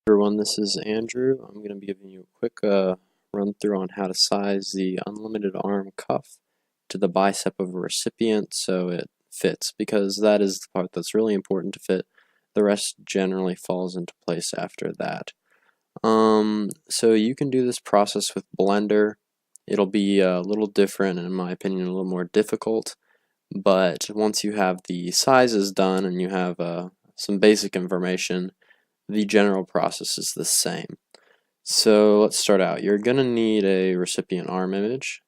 Everyone, this is Andrew. I'm going to be giving you a quick run through on how to size the unlimited arm cuff to the bicep of a recipient so it fits, because that is the part that's really important to fit. The rest generally falls into place after that. So you can do this process with Blender. It'll be a little different, and in my opinion a little more difficult, but once you have the sizes done and you have some basic information, the general process is the same. So let's start out. You're going to need a recipient arm image.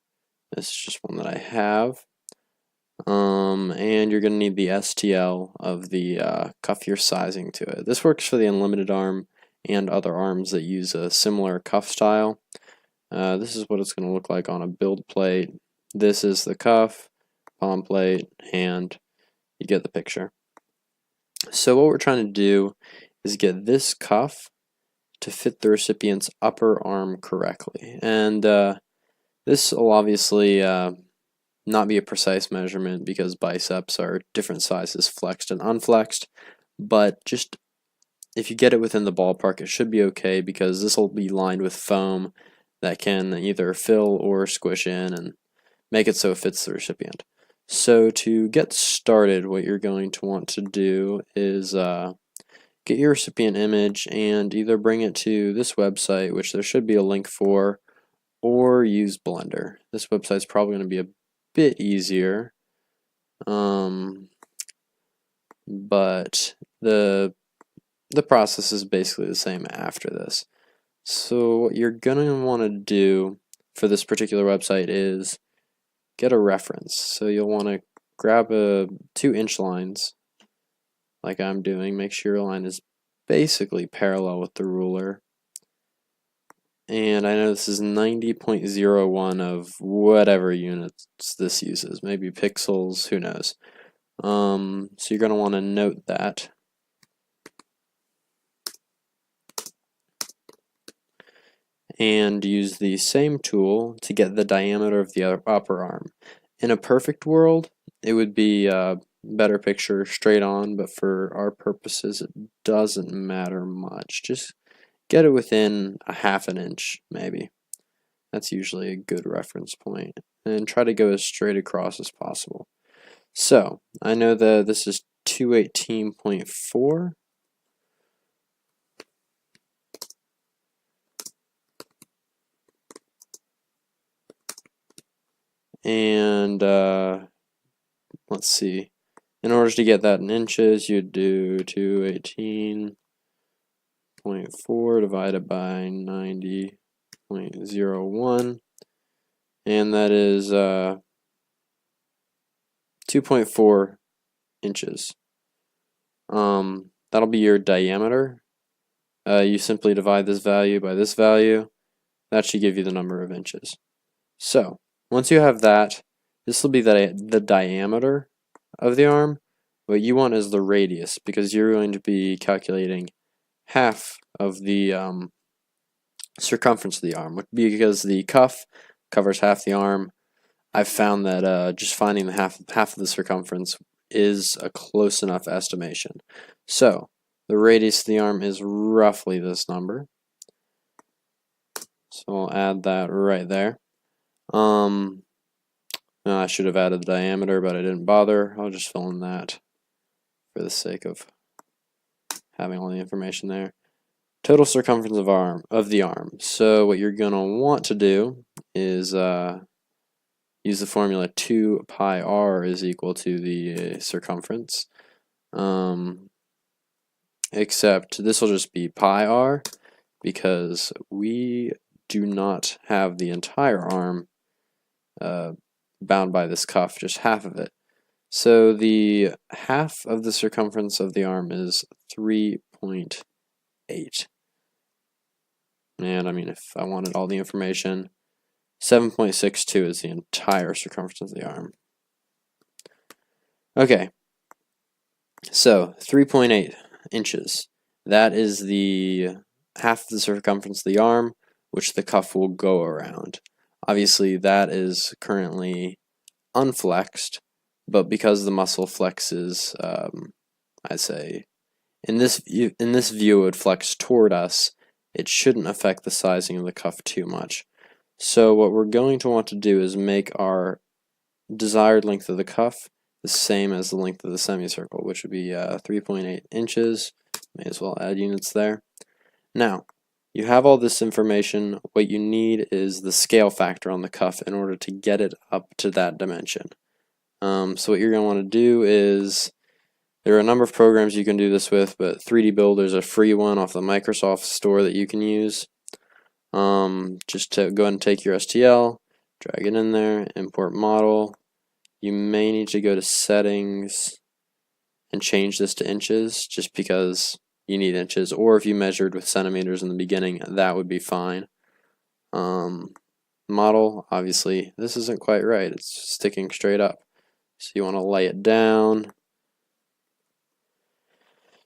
This is just one that I have. And you're going to need the STL of the cuff you're sizing to it. This works for the unlimited arm and other arms that use a similar cuff style. This is what it's going to look like on a build plate. This is the cuff, palm plate, hand. You get the picture. So what we're trying to do is get this cuff to fit the recipient's upper arm correctly. And this will obviously not be a precise measurement because biceps are different sizes, flexed and unflexed, but just if you get it within the ballpark, it should be okay, because this will be lined with foam that can either fill or squish in and make it so it fits the recipient. So to get started, what you're going to want to do is get your recipient image and either bring it to this website, which there should be a link for, or use Blender. This website's probably going to be a bit easier, but the process is basically the same after this. So what you're going to want to do for this particular website is get a reference. So you'll want to grab 2-inch lines, like I'm doing. Make sure your line is basically parallel with the ruler. And I know this is 90.01 of whatever units this uses, maybe pixels, who knows. So you're going to want to note that. And use the same tool to get the diameter of the upper arm. In a perfect world, it would be a better picture straight on, but for our purposes it doesn't matter much. Just get it within a 1/2 inch maybe. That's usually a good reference point, and try to go as straight across as possible. So I know that this is 218.4. And let's see, in order to get that in inches, you'd do 218.4 divided by 90.01, and that is 2.4 inches. That'll be your diameter. You simply divide this value by this value. That should give you the number of inches. So once you have that, this will be the diameter of the arm. What you want is the radius, because you're going to be calculating half of the circumference of the arm, because the cuff covers half the arm. I've found that just finding the half of the circumference is a close enough estimation. So the radius of the arm is roughly this number. So I'll add that right there. I should have added the diameter, but I didn't bother. I'll just fill in that for the sake of having all the information there. Total circumference of the arm. So what you're going to want to do is use the formula 2 pi r is equal to the circumference. Except this will just be pi r, because we do not have the entire arm bound by this cuff, just half of it. So the half of the circumference of the arm is 3.8. And I mean, if I wanted all the information, 7.62 is the entire circumference of the arm. Okay, so 3.8 inches. That is the half of the circumference of the arm, which the cuff will go around. Obviously, that is currently unflexed, but because the muscle flexes, I'd say In this view, it would flex toward us. It shouldn't affect the sizing of the cuff too much. So what we're going to want to do is make our desired length of the cuff the same as the length of the semicircle, which would be 3.8 inches. May as well add units there. Now, you have all this information. What you need is the scale factor on the cuff in order to get it up to that dimension. So what you're going to want to do is, there are a number of programs you can do this with, but 3D Builder is a free one off the Microsoft store that you can use. Just to go ahead and take your STL, drag it in there, import model. You may need to go to settings and change this to inches just because you need inches, or if you measured with centimeters in the beginning, that would be fine. Model, obviously this isn't quite right, it's sticking straight up, so you want to lay it down.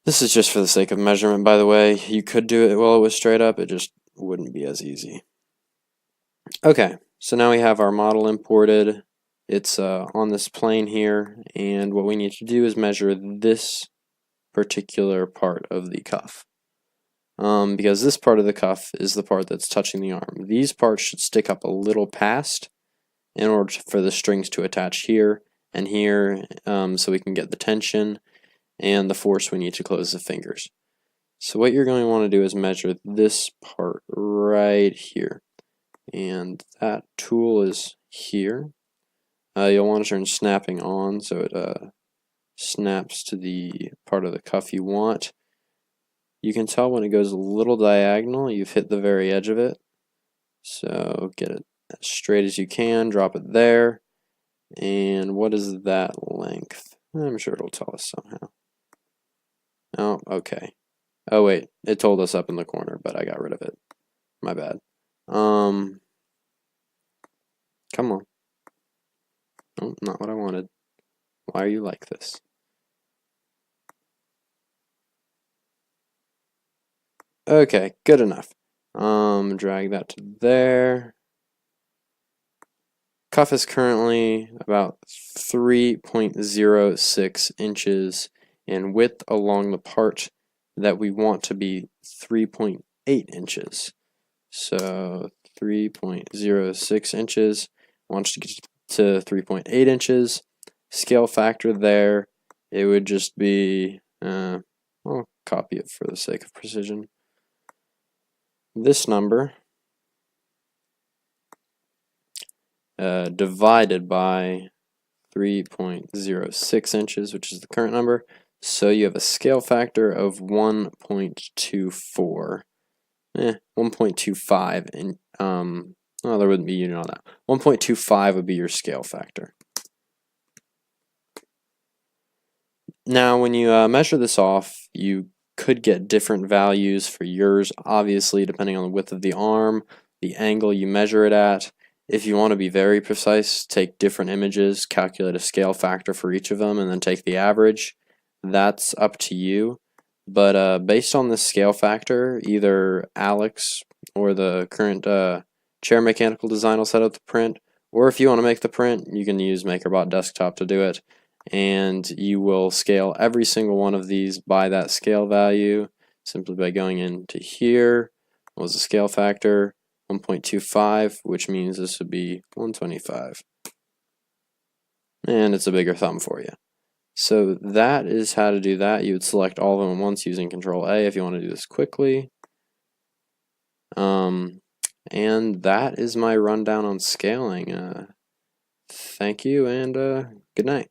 This is just for the sake of measurement, by the way. You could do it while it was straight up, it just wouldn't be as easy. Okay, so now we have our model imported. It's on this plane here, and what we need to do is measure this particular part of the cuff. Because this part of the cuff is the part that's touching the arm. These parts should stick up a little past in order for the strings to attach here and here, so we can get the tension and the force we need to close the fingers. So what you're going to want to do is measure this part right here, and that tool is here. You'll want to turn snapping on so it snaps to the part of the cuff you want. You can tell when it goes a little diagonal, you've hit the very edge of it. So get it as straight as you can, drop it there. And what is that length? I'm sure it'll tell us somehow. Oh, okay. Oh wait, it told us up in the corner, but I got rid of it. My bad. Come on. Oh, not what I wanted. Why are you like this? Okay, good enough. Drag that to there. Cuff is currently about 3.06 inches in width along the part that we want to be 3.8 inches. So 3.06 inches. I want you to get to 3.8 inches. Scale factor there, it would just be, I'll copy it for the sake of precision. This number divided by 3.06 inches, which is the current number. So you have a scale factor of 1.24. 1.25, and well, there wouldn't be a unit on that. 1.25 would be your scale factor. Now, when you measure this off, you could get different values for yours, obviously, depending on the width of the arm, the angle you measure it at. If you want to be very precise, take different images, calculate a scale factor for each of them, and then take the average. That's up to you. But based on this scale factor, either Alex or the current chair mechanical design will set up the print, or if you want to make the print, you can use MakerBot Desktop to do it, and you will scale every single one of these by that scale value simply by going into here. What was the scale factor? 1.25, which means this would be 125. And it's a bigger thumb for you. So that is how to do that. You would select all of them at once using Control A if you want to do this quickly. And that is my rundown on scaling. Thank you, and good night.